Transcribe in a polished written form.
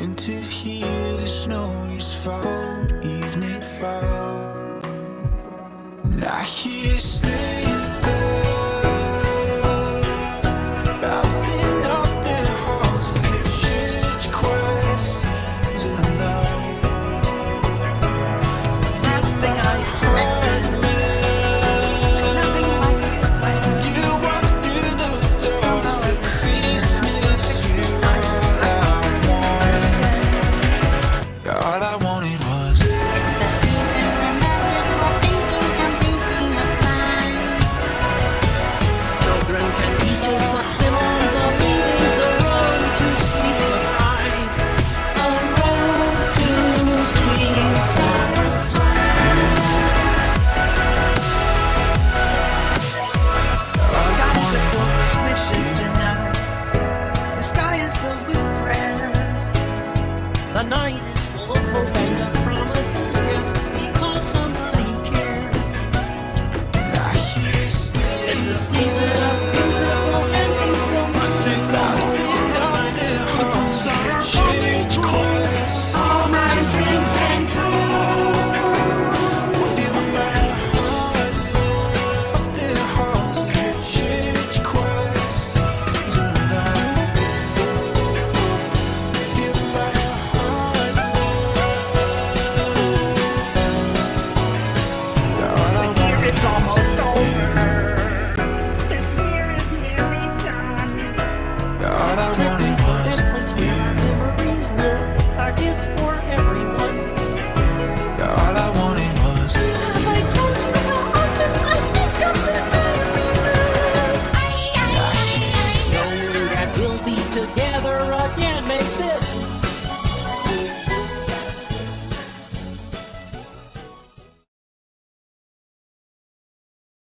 Winter's here, the snow is fall, evening fall, and I hear sleigh bells bouncing off their horses, church choirs aloud. Last thing I expected. Nothing like it. You walk through those doors for Christmas. You're all I wanted was. It's the season for magical thinking and thinking of fun. Children can teach us what's simple believing's the road to sweet surprise. A road to sweet surprise. Skies are full of wishes tonight. The sky is filled with prayers. The night is full of hope and of promises kept because somebody cares. I hear sleigh It's the season of beautiful and peaceful music. bouncing off their horses, church choirs. All my dreams came true. Feel my heart off their horses, church choirs aloud. Feel my heart. All I The year want is almost over. This year is nearly done. all I wanted was. That place where our memories live. Our gift for everyone. All I wanted was. Have I told you how often I think of the day we met? Knowing that we'll be together again.